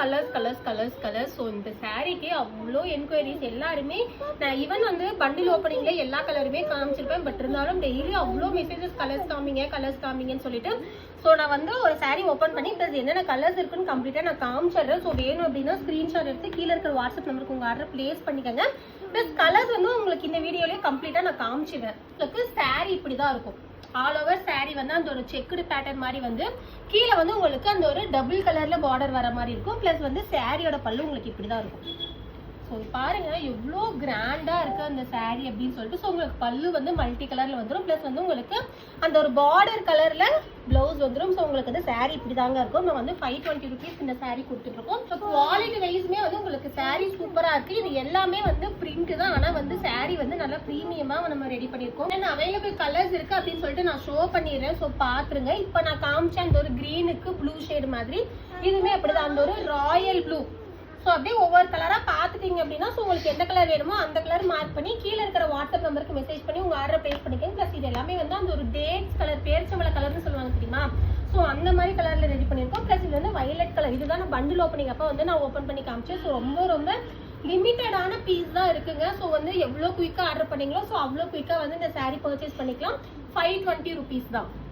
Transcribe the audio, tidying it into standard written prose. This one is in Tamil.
கலர்ஸ். ஸோ இந்த சாரீக்கு அவ்வளோ என்கொயரிஸ் எல்லாருமே. நான் ஈவன் வந்து பண்டில் ஓப்பனிங்ல எல்லா கலருமே காமிச்சிருப்பேன். பட் இருந்தாலும் டெய்லி அவ்வளோ மெசேஜஸ் கலர்ஸ் காமிங்கன்னு சொல்லிட்டு. ஸோ நான் வந்து ஒரு சாரீ ஓப்பன் பண்ணி ப்ளஸ் என்னென்ன கலர்ஸ் இருக்குன்னு கம்ப்ளீட்டாக நான் காமிச்சிடுறேன். ஸோ வேணும் அப்படின்னா ஸ்க்ரீன்ஷாட் எடுத்து கீழே இருக்கிற வாட்ஸ்அப் நம்பருக்கு உங்கள் ஆர்டர் பிளேஸ் பண்ணிக்கோங்க. ப்ளஸ் கலர்ஸ் வந்து உங்களுக்கு இந்த வீடியோலேயே கம்ப்ளீட்டாக நான் காமிச்சிடுறேன். உங்களுக்கு சாரீ இப்படி தான் இருக்கும். ஆல் ஓவர் சாரீ வந்து அந்த ஒரு செக்குடு பேட்டர்ன் மாதிரி வந்து கீழே வந்து உங்களுக்கு அந்த ஒரு டபுள் கலர்ல பார்டர் வர மாதிரி இருக்கும். பிளஸ் வந்து சாரியோட பல்லு உங்களுக்கு இப்படிதான் இருக்கும். ஸோ பாருங்க எவ்வளோ கிராண்டா இருக்கு அந்த சாரீ அப்படின்னு சொல்லிட்டு. ஸோ உங்களுக்கு பல்லு வந்து மல்டி கலர்ல வந்துடும். பிளஸ் வந்து உங்களுக்கு அந்த ஒரு பார்டர் கலர்ல பிளவுஸ் வந்துடும். ஸோ உங்களுக்கு வந்து சாரீ இப்படிதாங்க இருக்கும். நம்ம வந்து 520 rupees இந்த சாரீ கொடுத்துட்டு இருக்கோம். ஸோ குவாலிட்டி வைஸ்மே வந்து உங்களுக்கு சாரீ சூப்பரா இருக்கு. இது எல்லாமே வந்து பிரிண்ட் தான். ஆனா வந்து சாரீ வந்து நல்லா ப்ரீமியமா நம்ம ரெடி பண்ணிருக்கோம். அவைலபிள் கலர்ஸ் இருக்கு அப்படின்னு சொல்லிட்டு நான் ஷோ பண்ணிடுறேன். ஸோ பாத்துருங்க. இப்போ நான் காமிச்ச அந்த ஒரு கிரீனுக்கு ப்ளூ ஷேட் மாதிரி இதுவுமே அப்படிதான். அந்த ஒரு ராயல் ப்ளூ. ஸோ அப்படியே ஒவ்வொரு கலரா பாத்துட்டீங்க அப்படின்னா ஸோ உங்களுக்கு எந்த கலர் வேணுமோ அந்த கலர் மார்க் பண்ணி கீழே இருக்கிற வாட்ஸ்அப் நம்பருக்கு மெசேஜ் பண்ணி உங்க ஆர்டர் பிளேஸ் பண்ணிக்கோங்க. பிளஸ் இது எல்லாமே வந்து அந்த ஒரு டேட்ஸ் கலர், பேரிச்சம்பழ கலர்னு சொல்லுவாங்க தெரியுமா? ஸோ அந்த மாதிரி கலர்ல ரெடி பண்ணியிருக்கோம். பிளஸ் இது வந்து வயலட் கலர். இதுதான் நான் பண்டில் ஓப்பனிங் அப்போ வந்து நான் ஓப்பன் பண்ணி காமிச்சேன். ஸோ ரொம்ப லிமிட்டடான பீஸ் தான் இருக்குங்க. ஸோ வந்து எவ்வளோ குயிக்காக ஆர்டர் பண்ணீங்களோ ஸோ அவ்வளோ குயிக்காக வந்து இந்த சாரீ பர்ச்சேஸ் பண்ணிக்கலாம். 520 rupees தான்.